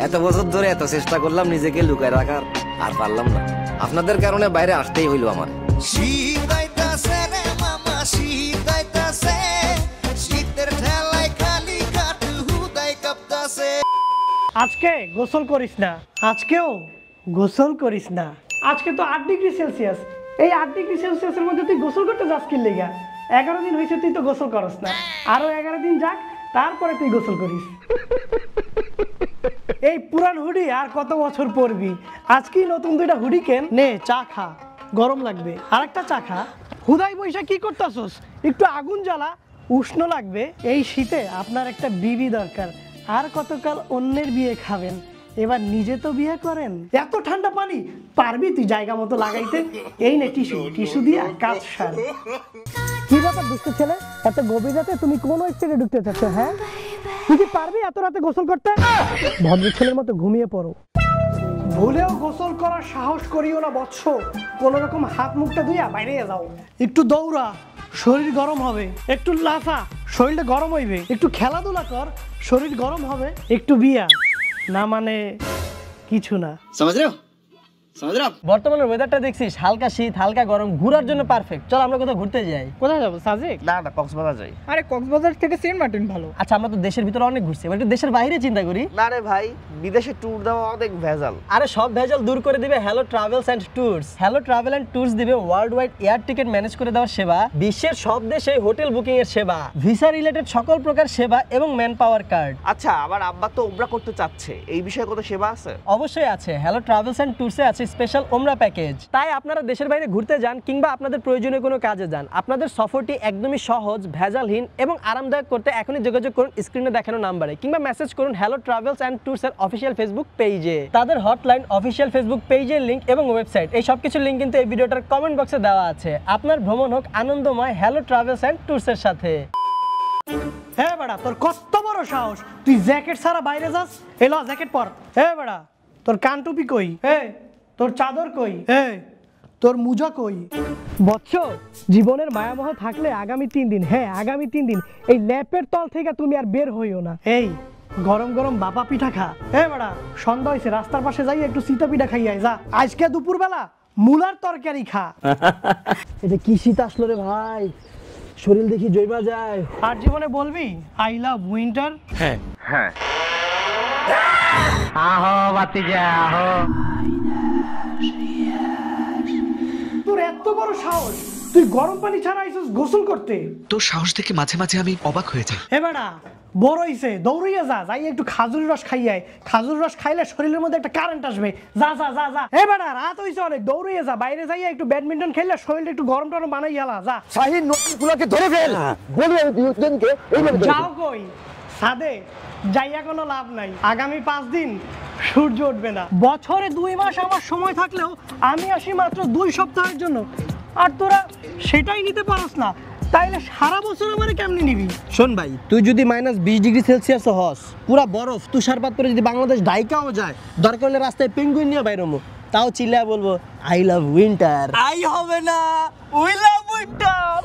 এত বছর ধরে এত চেষ্টা করলাম নিজেকে লুকায় রাখার, আর পারলাম না। আপনাদের কারণে বাইরে আসতেই হইলো আমার। আজকে গোসল করিস না, আজকেও গোসল করিস না। আজকে তো 8 ডিগ্রি সেলসিয়াস, এই 8 ডিগ্রি সেলসিয়াসের মধ্যে তুই গোসল করতে যাস কি লেগা? 11 দিন হয়েছে তুই তো গোসল করস না, আরো 11 দিন যাক তারপরে তুই গোসল করিস। এই পুরান হুডি আর কত বছর পরবি? আজকেই নতুন 2টা হুডি কেন, নে চা খা, গরম লাগবে। আরেকটা চা খা। হুদাই বৈশা কি করতেছস? একটু আগুন জ্বালা, উষ্ণ লাগবে। এই শীতে আপনার একটা বিবি দরকার, আর কতকাল অন্যের বিয়ে খাবেন? এবার নিজে তো বিয়ে করেন। এত ঠান্ডা পানি পারবি তুই জায়গা মতো লাগাইতে? এই নে টিস্যু, টিস্যু দিয়ে কাজ সার। কি ব্যাপার দুষ্ট ছেলে, এত গভীর রাতে তুমি কোন স্টেজে ঢুকতে চাচ্ছ? হ্যাঁ, তুই কি পারবি এত রাতে গোসল করতে? ভদ্র ছেলের মতো ঘুমিয়ে পড়ো। ভুলেও গোসল করার সাহস করিও না বৎস। কোন রকম হাত মুখটা ধুইয়া বাইরে যাও। একটু দৌড়া, শরীর গরম হবে। একটু লাফা, শরীরটা গরম হইবে। একটু খেলাধুলা কর, শরীর গরম হবে। একটু বিয়া না মানে কিছু না। বর্তমানের ওয়েদারটা দেখছিস, হালকা শীত হালকা গরম, ঘোরার জন্য পারফেক্ট। চল আমরা কোথাও ঘুরতে যাই। কোথায় যাবো? সাজেক? না কক্সবাজার যাই। আরে কক্সবাজার থেকে সেন্ট মার্টিন ভালো। আচ্ছা আমরা তো দেশের ভিতরে অনেক ঘুরছি, এবার একটু দেশের বাইরে চিন্তা করি। না রে ভাই, বিদেশে ট্যুর দেওয়া অনেক ভেজাল। আরে সব ভেজাল দূর করে দিবে hello travels and tours. Hello travel and tours দিবে world wide air ticket manage করে দেওয়ার সেবা, বিশ্বের সব দেশে হোটেল বুকিং এর সেবা, ভিসা রিলেটেড সকল প্রকার সেবা এবং ম্যান পাওয়ার কার্ড। আচ্ছা, আমার আব্বা তো উমরা করতে চাচ্ছে, এই বিষয়ে কোনো সেবা আছে? অবশ্যই আছে। হ্যালো ট্রাভেলস এন্ড ট্যুরসে আছে স্পেশাল ওমরা প্যাকেজ। তাই আপনারা দেশের বাইরে ঘুরতে যান কিংবা আপনাদের প্রয়োজনীয় কোনো কাজে যান, আপনাদের সফরটি একদমই সহজ, ভেজালহীন এবং আরামদায়ক করতে এখনই যোগাযোগ করুন স্ক্রিনে দেখানো নাম্বারে, কিংবা মেসেজ করুন হ্যালো ট্রাভেলস এন্ড ট্যুরস এর অফিসিয়াল ফেসবুক পেজে। তাদের হটলাইন, অফিসিয়াল ফেসবুক পেজের লিংক এবং ওয়েবসাইট, এই সব কিছুর লিংক কিন্তু এই ভিডিওটার কমেন্ট বক্সে দেওয়া আছে। আপনার ভ্রমণ হোক আনন্দময় হ্যালো ট্রাভেলস এন্ড ট্যুরস এর সাথে। হ্যাঁ বেড়া, তোর কত বড় সাহস, তুই জ্যাকেট ছাড়া বাইরে যাস? এলো জ্যাকেট পর। হ্যাঁ বেড়া, তোর কান টুপি কই? হ্যাঁ, তোর চাদর কই? হ্যাঁ, তোর মুজা কই? বৎস, জীবনের মায়ামোহ থাকলে আগামী 3 দিন, হ্যাঁ আগামী 3 দিন এই ল্যাপের তল থেকে তুমি আর বের হইও না। এই গরম গরম বাপা পিঠা খা। হ্যাঁ বেড়া, সন্ধ্যা হয়েছে, রাস্তার পাশে যাই একটু সীতা পিঠা খাইয়াই যা। আজকে দুপুরবেলা মুলার তরকারি খা। এটা কি শীত আসলো রে ভাই, শরীর দেখি জৈবা যায়। আর জীবনে বলবি আই লাভ উইন্টার? হ্যাঁ হ্যাঁ। আহো বাতিজা আহো। তোর এত বড় সাহস, তুই গরম পানি ছাড়া আইছস গোসল করতে? তোর সাহস দেখে মাঝে মাঝে আমি অবাক হয়ে যাই। হে বেড়া, বড় হইছে, দৌড়িয়ে যা, যাই একটু খাজুরের রস খাইয়াই। খাজুর রস খাইলে শরীরের মধ্যে একটা কারেন্ট আসবে। যা যা যা যা। হে বেড়া, রাত হইছে অনেক, দৌড়িয়ে যা, বাইরে যাইয়া একটু ব্যাডমিন্টন খেললে শরীরটা একটু গরম টরম বানাই গেলা। যা শাহিন নদীগুলোকে ধরে ফেল, বলি আমি দুজনকে এইভাবে ধরে যাও। কই সাদে যাইয়া কোনো লাভ নাই, আগামী 5 দিন সূর্য উঠবে না। বছরে 2 মাস আমার সময় থাকলেও আমি আসি মাত্র 2 সপ্তাহের জন্য, আর তোরা সেটাই নিতে পারস না। তাইলে সারা বছর আমারে কেমনে নিবি? শোন ভাই, তুই যদি -20 ডিগ্রি সেলসিয়াস হস, পুরা বরফ তুষারপাত করে যদি বাংলাদেশ ডাইকাও যায়, দরকার হলে রাস্তায় পেঙ্গুইন নিয়ে বাইরমু, তাও চিল্লায় বলবো আই লাভ উইন্টার। আই হবে না, উই লাভ উইন্টার।